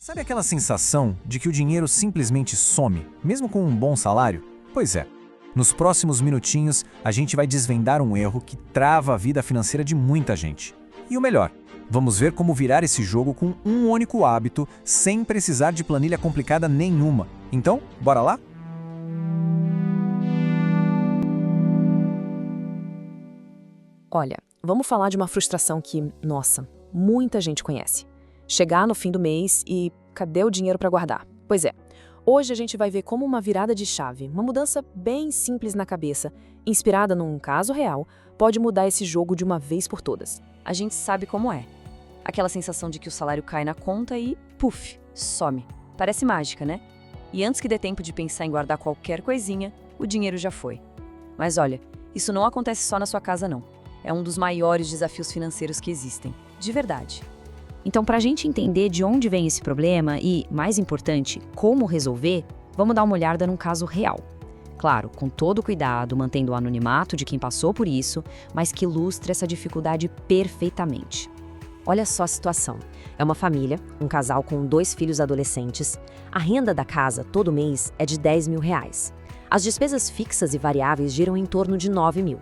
Sabe aquela sensação de que o dinheiro simplesmente some, mesmo com um bom salário? Pois é. Nos próximos minutinhos, a gente vai desvendar um erro que trava a vida financeira de muita gente. E o melhor, vamos ver como virar esse jogo com um único hábito, sem precisar de planilha complicada nenhuma. Então, bora lá? Olha, vamos falar de uma frustração que, nossa, muita gente conhece. Chegar no fim do mês e cadê o dinheiro para guardar? Pois é, hoje a gente vai ver como uma virada de chave, uma mudança bem simples na cabeça, inspirada num caso real, pode mudar esse jogo de uma vez por todas. A gente sabe como é. Aquela sensação de que o salário cai na conta e, puf, some. Parece mágica, né? E antes que dê tempo de pensar em guardar qualquer coisinha, o dinheiro já foi. Mas olha, isso não acontece só na sua casa, não. É um dos maiores desafios financeiros que existem. De verdade. Então, para a gente entender de onde vem esse problema e, mais importante, como resolver, vamos dar uma olhada num caso real. Claro, com todo cuidado, mantendo o anonimato de quem passou por isso, mas que ilustra essa dificuldade perfeitamente. Olha só a situação. É uma família, um casal com 2 filhos adolescentes. A renda da casa, todo mês, é de R$10 mil. As despesas fixas e variáveis giram em torno de R$9 mil.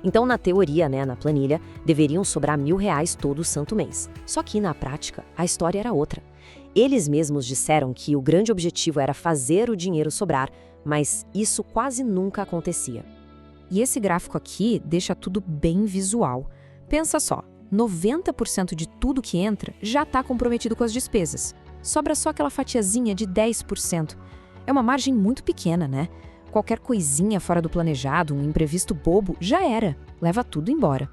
Então, na teoria, na planilha, deveriam sobrar R$1.000 todo santo mês. Só que, na prática, a história era outra. Eles mesmos disseram que o grande objetivo era fazer o dinheiro sobrar, mas isso quase nunca acontecia. E esse gráfico aqui deixa tudo bem visual. Pensa só, 90% de tudo que entra já está comprometido com as despesas. Sobra só aquela fatiazinha de 10%. É uma margem muito pequena, né? Qualquer coisinha fora do planejado, um imprevisto bobo, já era. Leva tudo embora.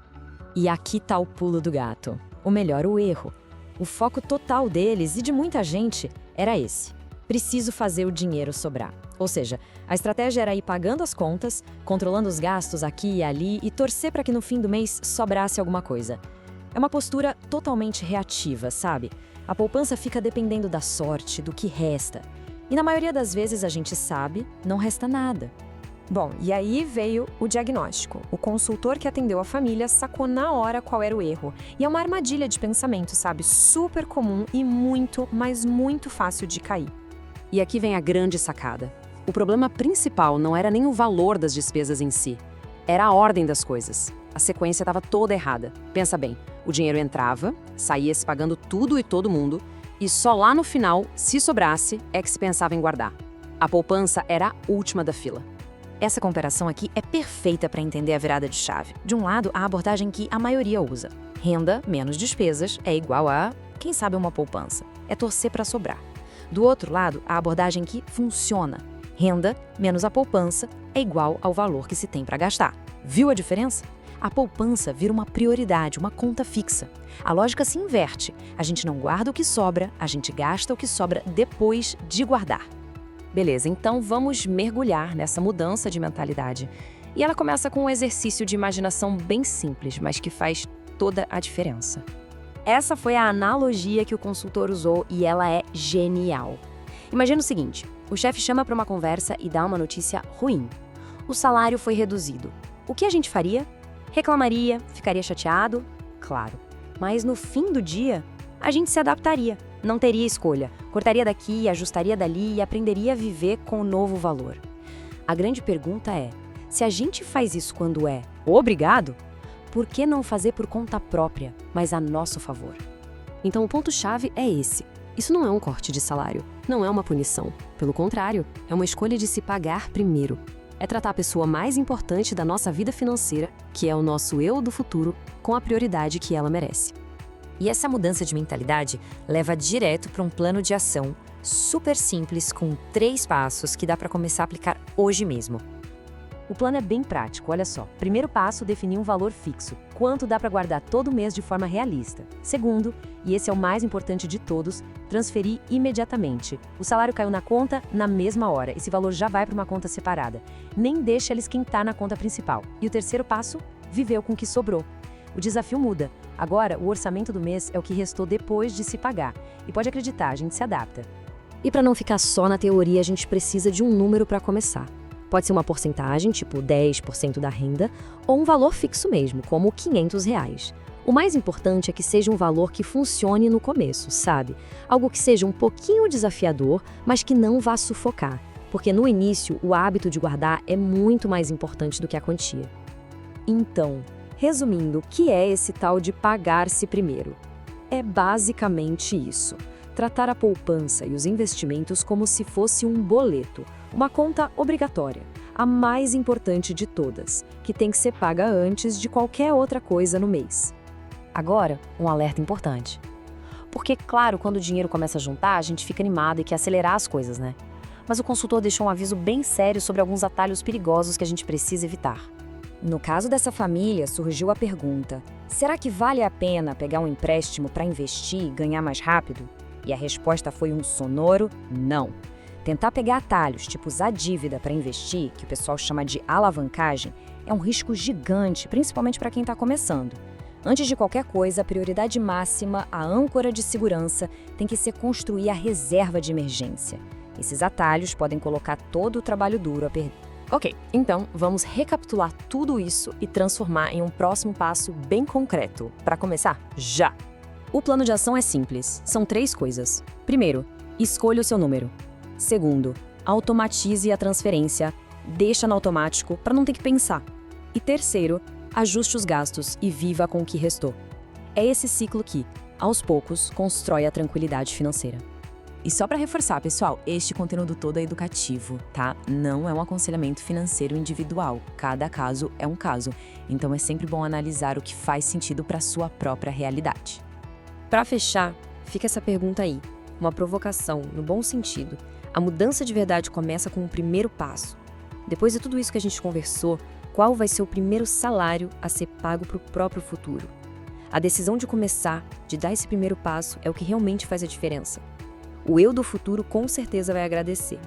E aqui tá o pulo do gato. Ou melhor, o erro. O foco total deles e de muita gente era esse. Preciso fazer o dinheiro sobrar. Ou seja, a estratégia era ir pagando as contas, controlando os gastos aqui e ali e torcer para que no fim do mês sobrasse alguma coisa. É uma postura totalmente reativa, sabe? A poupança fica dependendo da sorte, do que resta. E na maioria das vezes a gente sabe, não resta nada. Bom, e aí veio o diagnóstico. O consultor que atendeu a família sacou na hora qual era o erro. E é uma armadilha de pensamento, sabe? Super comum e muito, mas muito fácil de cair. E aqui vem a grande sacada. O problema principal não era nem o valor das despesas em si. Era a ordem das coisas. A sequência estava toda errada. Pensa bem, o dinheiro entrava, saía se pagando tudo e todo mundo, e só lá no final, se sobrasse, é que se pensava em guardar. A poupança era a última da fila. Essa comparação aqui é perfeita para entender a virada de chave. De um lado, a abordagem que a maioria usa. Renda menos despesas é igual a, quem sabe, uma poupança. É torcer para sobrar. Do outro lado, a abordagem que funciona. Renda menos a poupança é igual ao valor que se tem para gastar. Viu a diferença? A poupança vira uma prioridade, uma conta fixa. A lógica se inverte. A gente não guarda o que sobra, a gente gasta o que sobra depois de guardar. Beleza, então vamos mergulhar nessa mudança de mentalidade. E ela começa com um exercício de imaginação bem simples, mas que faz toda a diferença. Essa foi a analogia que o consultor usou e ela é genial. Imagina o seguinte, o chefe chama para uma conversa e dá uma notícia ruim. O salário foi reduzido. O que a gente faria? Reclamaria, ficaria chateado? Claro. Mas no fim do dia, a gente se adaptaria, não teria escolha, cortaria daqui, ajustaria dali e aprenderia a viver com o novo valor. A grande pergunta é, se a gente faz isso quando é obrigado, por que não fazer por conta própria, mas a nosso favor? Então o ponto-chave é esse. Isso não é um corte de salário, não é uma punição. Pelo contrário, é uma escolha de se pagar primeiro. É tratar a pessoa mais importante da nossa vida financeira, que é o nosso eu do futuro, com a prioridade que ela merece. E essa mudança de mentalidade leva direto para um plano de ação super simples com 3 passos que dá para começar a aplicar hoje mesmo. O plano é bem prático, olha só. Primeiro passo, definir um valor fixo. Quanto dá para guardar todo mês de forma realista. Segundo, e esse é o mais importante de todos, transferir imediatamente. O salário caiu na conta na mesma hora. Esse valor já vai para uma conta separada. Nem deixa ele esquentar na conta principal. E o terceiro passo, viveu com o que sobrou. O desafio muda. Agora, o orçamento do mês é o que restou depois de se pagar. E pode acreditar, a gente se adapta. E para não ficar só na teoria, a gente precisa de um número para começar. Pode ser uma porcentagem, tipo 10% da renda, ou um valor fixo mesmo, como R$500. O mais importante é que seja um valor que funcione no começo, sabe? Algo que seja um pouquinho desafiador, mas que não vá sufocar. Porque no início, o hábito de guardar é muito mais importante do que a quantia. Então, resumindo, o que é esse tal de pagar-se primeiro? É basicamente isso. Tratar a poupança e os investimentos como se fosse um boleto, uma conta obrigatória, a mais importante de todas, que tem que ser paga antes de qualquer outra coisa no mês. Agora, um alerta importante. Porque, claro, quando o dinheiro começa a juntar, a gente fica animado e quer acelerar as coisas, né? Mas o consultor deixou um aviso bem sério sobre alguns atalhos perigosos que a gente precisa evitar. No caso dessa família, surgiu a pergunta: será que vale a pena pegar um empréstimo para investir e ganhar mais rápido? E a resposta foi um sonoro não. Tentar pegar atalhos, tipo usar dívida para investir, que o pessoal chama de alavancagem, é um risco gigante, principalmente para quem está começando. Antes de qualquer coisa, a prioridade máxima, a âncora de segurança, tem que ser construir a reserva de emergência. Esses atalhos podem colocar todo o trabalho duro a perder. Ok, então vamos recapitular tudo isso e transformar em um próximo passo bem concreto. Para começar, já! O plano de ação é simples, são 3 coisas. Primeiro, escolha o seu número. Segundo, automatize a transferência, deixa no automático para não ter que pensar. E terceiro, ajuste os gastos e viva com o que restou. É esse ciclo que, aos poucos, constrói a tranquilidade financeira. E só para reforçar, pessoal, este conteúdo todo é educativo, tá? Não é um aconselhamento financeiro individual. Cada caso é um caso. Então é sempre bom analisar o que faz sentido para sua própria realidade. Para fechar, fica essa pergunta aí, uma provocação, no bom sentido. A mudança de verdade começa com o primeiro passo. Depois de tudo isso que a gente conversou, qual vai ser o primeiro salário a ser pago para o próprio futuro? A decisão de começar, de dar esse primeiro passo, é o que realmente faz a diferença. O eu do futuro com certeza vai agradecer.